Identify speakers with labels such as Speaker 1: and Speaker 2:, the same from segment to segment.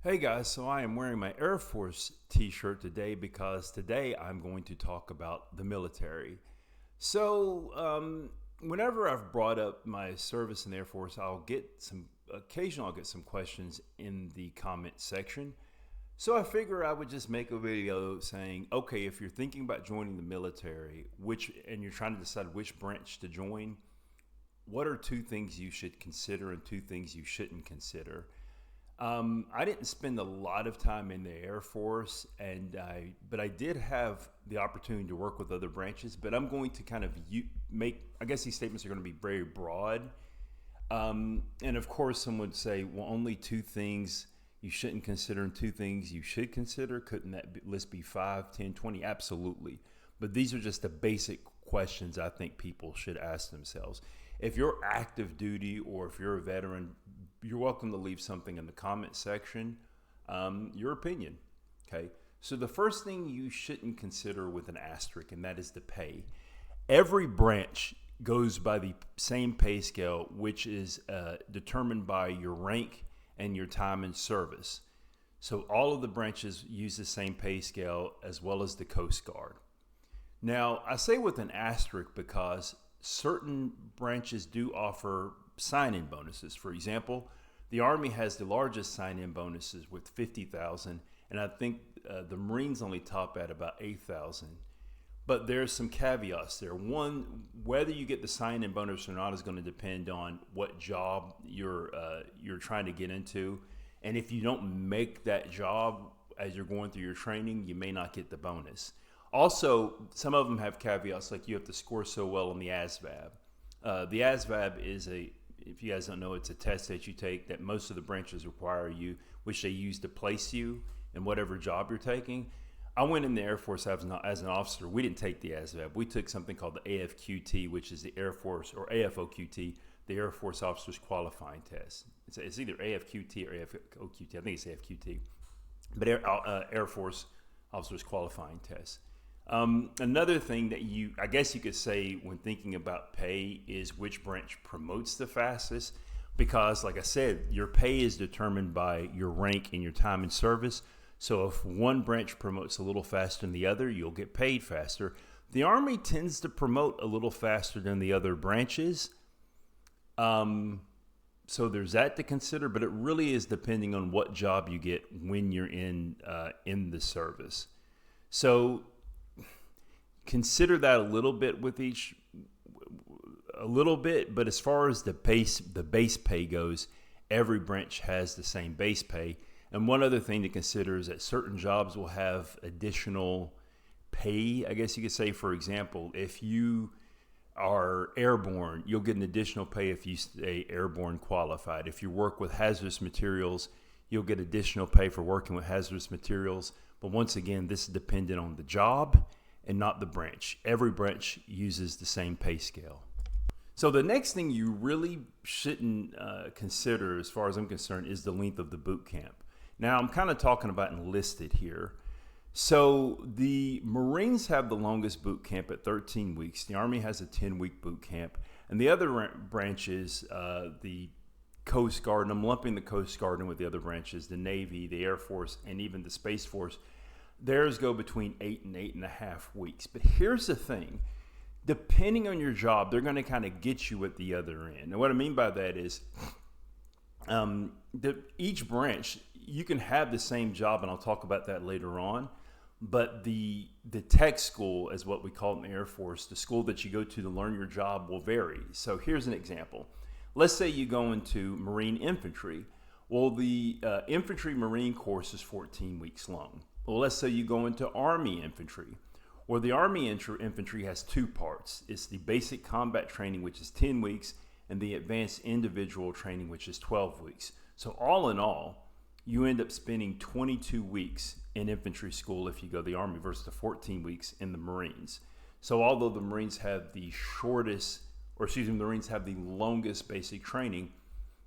Speaker 1: Hey guys, so I am wearing my Air Force t-shirt today because today I'm going to talk about the military. Whenever I've brought up my service in the Air Force, occasionally I'll get some questions in the comment section. So I figure I would just make a video saying, okay, if you're thinking about joining the military, and you're trying to decide which branch to join, what are two things you should consider and two things you shouldn't consider? I didn't spend a lot of time in the Air Force, but I did have the opportunity to work with other branches. But I'm going to kind of make, I guess these statements are going to be very broad. And of course, some would say, well, only two things you shouldn't consider and two things you should consider. Couldn't list be 5, 10, 20? Absolutely. But these are just the basic questions I think people should ask themselves. If you're active duty or if you're a veteran, you're welcome to leave something in the comment section, your opinion. Okay. So the first thing you shouldn't consider with an asterisk, and that is the pay. Every branch goes by the same pay scale, which is determined by your rank and your time in service. So all of the branches use the same pay scale as well as the Coast Guard. Now, I say with an asterisk because certain branches do offer sign-in bonuses. For example, the Army has the largest sign-in bonuses with 50,000, and I think the Marines only top at about 8,000. But there's some caveats there. One, whether you get the sign-in bonus or not is going to depend on what job you're trying to get into, and if you don't make that job as you're going through your training, you may not get the bonus. Also, some of them have caveats like you have to score so well on the ASVAB. The ASVAB is if you guys don't know, it's a test that you take that most of the branches require you, which they use to place you in whatever job you're taking. I went in the Air Force as an officer. We didn't take the ASVAB. We took something called the AFQT, which is the Air Force, or AFOQT, the Air Force Officers Qualifying Test. It's either AFQT or AFOQT. I think it's AFQT, but Air Force Officers Qualifying Test. Another thing that I guess you could say when thinking about pay is which branch promotes the fastest, because like I said, your pay is determined by your rank and your time in service. So if one branch promotes a little faster than the other, you'll get paid faster. The Army tends to promote a little faster than the other branches. So there's that to consider, but it really is depending on what job you get when you're in the service. So consider that a little bit but as far as the base pay goes, every branch has the same base pay. And one other thing to consider is that certain jobs will have additional pay, I guess you could say. For example, if you are airborne, you'll get an additional pay if you stay airborne qualified. If you work with hazardous materials, you'll get additional pay for working with hazardous materials. But once again, this is dependent on the job and not the branch. Every branch uses the same pay scale. So the next thing you really shouldn't consider, as far as I'm concerned, is the length of the boot camp. Now, I'm kind of talking about enlisted here. So the Marines have the longest boot camp at 13 weeks. The Army has a 10-week boot camp. And the other branches, the Coast Guard, and I'm lumping the Coast Guard in with the other branches, the Navy, the Air Force, and even the Space Force, theirs go between 8 and 8.5 weeks. But here's the thing. Depending on your job, they're going to kind of get you at the other end. And what I mean by that is each branch, you can have the same job, and I'll talk about that later on. But the tech school, is what we call it in the Air Force, the school that you go to learn your job will vary. So here's an example. Let's say you go into Marine Infantry. Well, the Infantry Marine course is 14 weeks long. Well, let's say you go into Army Infantry. Well, the Army Infantry has two parts. It's the basic combat training, which is 10 weeks, and the advanced individual training, which is 12 weeks. So all in all, you end up spending 22 weeks in infantry school if you go to the Army versus the 14 weeks in the Marines. So although the Marines have the Marines have the longest basic training,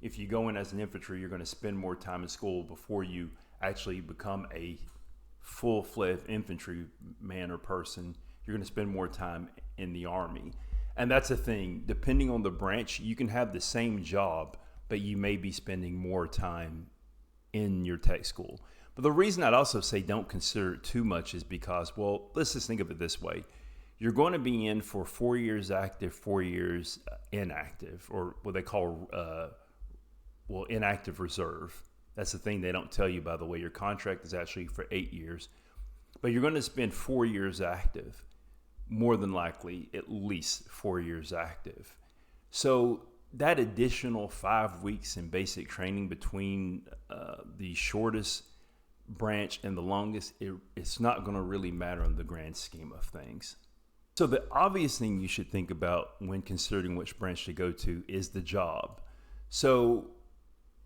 Speaker 1: if you go in as an infantry, you're going to spend more time in school before you actually become a full-fledged infantry man or person. You're going to spend more time in the Army. And that's the thing. Depending on the branch, you can have the same job, but you may be spending more time in your tech school. But the reason I'd also say don't consider it too much is because, well, let's just think of it this way. You're going to be in for 4 years active, 4 years inactive, or what they call, inactive reserve. That's the thing they don't tell you, by the way. Your contract is actually for 8 years. But you're going to spend 4 years active, more than likely at least 4 years active. So that additional 5 weeks in basic training between the shortest branch and the longest, it's not going to really matter in the grand scheme of things. So the obvious thing you should think about when considering which branch to go to is the job. So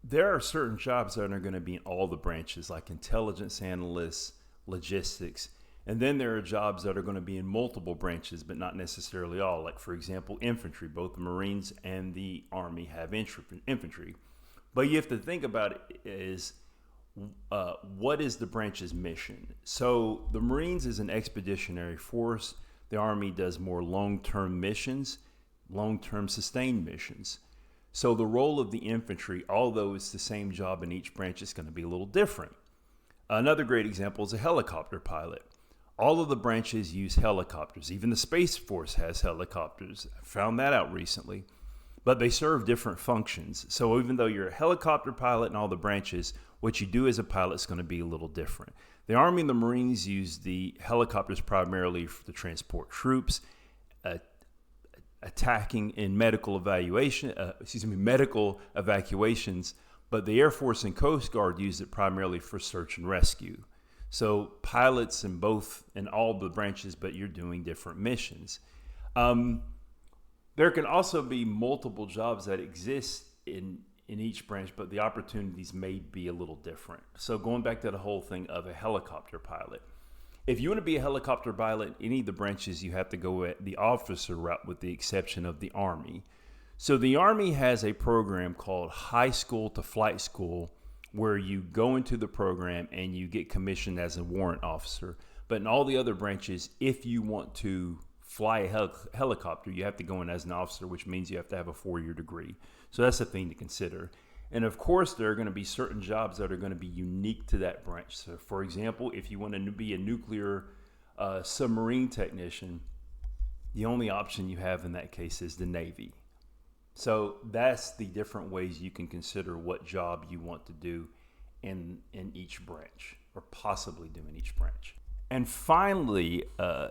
Speaker 1: there are certain jobs that are going to be in all the branches, like intelligence analysts, logistics, and then there are jobs that are going to be in multiple branches, but not necessarily all. Like, for example, infantry. Both the Marines and the Army have infantry. But you have to think about it is, what is the branch's mission? So the Marines is an expeditionary force. The Army does more long-term missions, long-term sustained missions. So the role of the infantry, although it's the same job in each branch, is going to be a little different. Another great example is a helicopter pilot. All of the branches use helicopters. Even the Space Force has helicopters. I found that out recently. But they serve different functions. So even though you're a helicopter pilot in all the branches, what you do as a pilot is going to be a little different. The Army and the Marines use the helicopters primarily to transport troops, attacking in medical evacuations, but the Air Force and Coast Guard use it primarily for search and rescue. So pilots in all the branches, but you're doing different missions. There can also be multiple jobs that exist in each branch, but the opportunities may be a little different. So going back to the whole thing of a helicopter pilot, if you want to be a helicopter pilot, any of the branches, you have to go at the officer route with the exception of the Army. So the Army has a program called High School to Flight School, where you go into the program and you get commissioned as a warrant officer. But in all the other branches, if you want to fly a helicopter, you have to go in as an officer, which means you have to have a 4-year degree. So that's a thing to consider. And of course, there are going to be certain jobs that are going to be unique to that branch. So for example, if you want to be a nuclear submarine technician, the only option you have in that case is the Navy. So that's the different ways you can consider what job you want to do in each branch, or possibly do in each branch. And finally,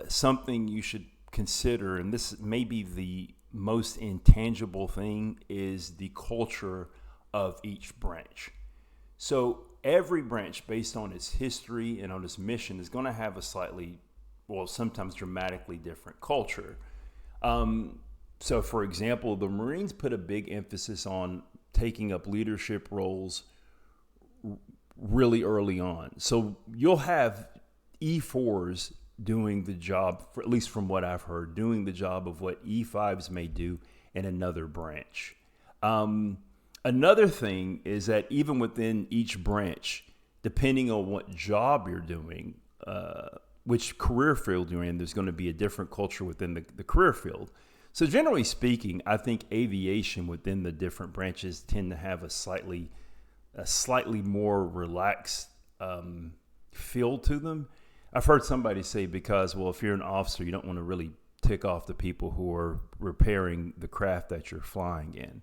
Speaker 1: something you should consider, and this may be the most intangible thing, is the culture of each branch. So every branch, based on its history and on its mission, is going to have a slightly, sometimes dramatically different culture. So for example, the Marines put a big emphasis on taking up leadership roles really early on. So you'll have E4s doing the job, at least from what I've heard, doing the job of what E5s may do in another branch. Another thing is that even within each branch, depending on what job you're doing, which career field you're in, there's going to be a different culture within the career field. So generally speaking, I think aviation within the different branches tend to have a slightly more relaxed feel to them. I've heard somebody say because, if you're an officer, you don't want to really tick off the people who are repairing the craft that you're flying in.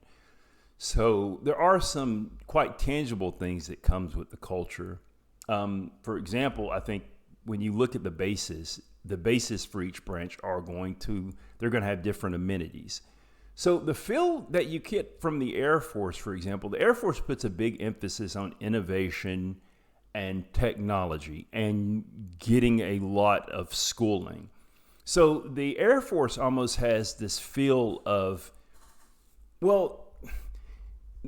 Speaker 1: So there are some quite tangible things that comes with the culture. For example, I think when you look at the bases for each branch they're going to have different amenities. So the feel that you get from the Air Force, for example, the Air Force puts a big emphasis on innovation and technology and getting a lot of schooling. So the Air Force almost has this feel of,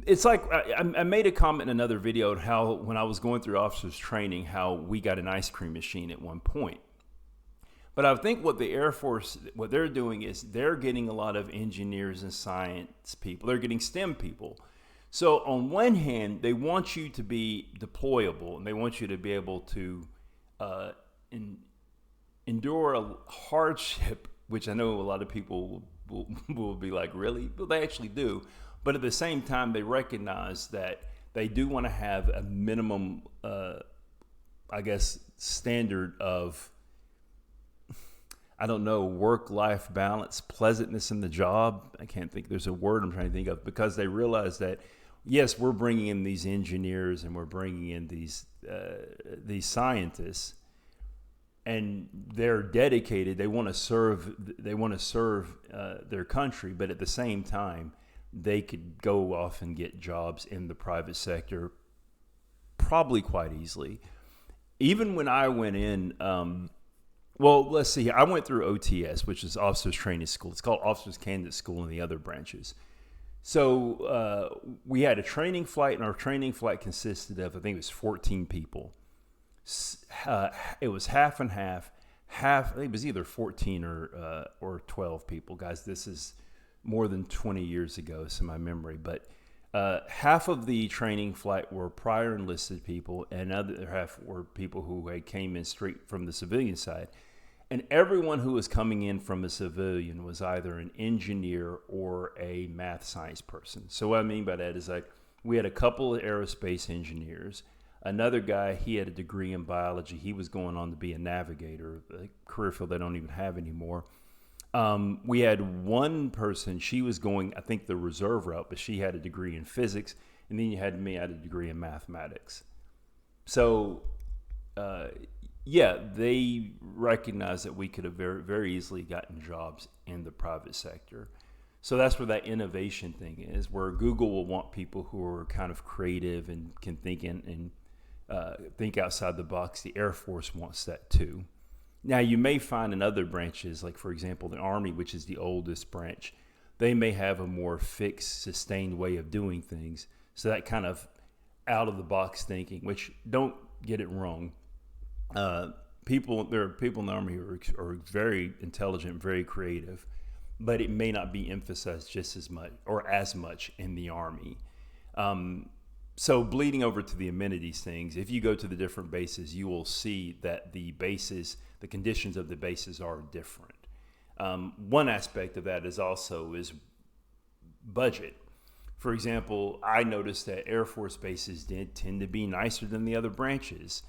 Speaker 1: it's like I made a comment in another video on how when I was going through officers training, how we got an ice cream machine at one point. But I think what the Air Force, what they're doing is they're getting a lot of engineers and science people. They're getting STEM people. So on one hand, they want you to be deployable and they want you to be able to endure a hardship, which I know a lot of people will be like, really? But they actually do. But at the same time, they recognize that they do want to have a minimum, I guess, standard of, I don't know, work-life balance, pleasantness in the job. I can't think, there's a word I'm trying to think of, because they realize that, yes, we're bringing in these engineers and we're bringing in these scientists, and they're dedicated. They want to serve. They want to serve their country, but at the same time, they could go off and get jobs in the private sector probably quite easily. Even when I went in, well, let's see. I went through OTS, which is Officers Training School. It's called Officers Candidate School in the other branches. So we had a training flight, and our training flight consisted of, I think it was 14 people. It was half and half. I think it was either 14 or 12 people. Guys, this is more than 20 years ago, so my memory. But half of the training flight were prior enlisted people, and other half were people who came in straight from the civilian side. And everyone who was coming in from a civilian was either an engineer or a math science person. So what I mean by that is, like, we had a couple of aerospace engineers. Another guy, he had a degree in biology. He was going on to be a navigator, a career field they don't even have anymore. We had one person, she was going, I think, the reserve route, but she had a degree in physics. And then you had me, I had a degree in mathematics. So, yeah, they recognized that we could have very, very easily gotten jobs in the private sector. So that's where that innovation thing is, where Google will want people who are kind of creative and can think and think outside the box. The Air Force wants that too. Now, you may find in other branches, like, for example, the Army, which is the oldest branch, they may have a more fixed, sustained way of doing things. So that kind of out-of-the-box thinking, which, don't get it wrong, there are people in the Army who are very intelligent, very creative, but it may not be emphasized just as much or as much in the Army. So bleeding over to the amenities things, if you go to the different bases, you will see that the conditions of the bases are different. One aspect of that is budget. For example, I noticed that Air Force bases did tend to be nicer than the other branches.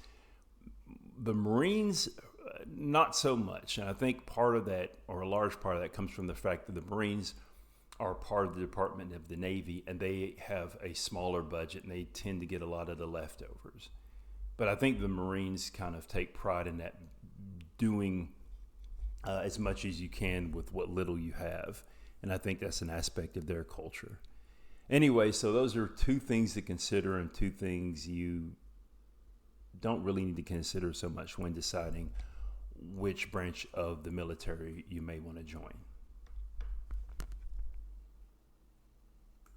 Speaker 1: The Marines, not so much. And I think part of that, or a large part of that, comes from the fact that the Marines are part of the Department of the Navy, and they have a smaller budget, and they tend to get a lot of the leftovers. But I think the Marines kind of take pride in that, doing as much as you can with what little you have. And I think that's an aspect of their culture. Anyway, so those are two things to consider, and two things you don't really need to consider so much when deciding which branch of the military you may want to join.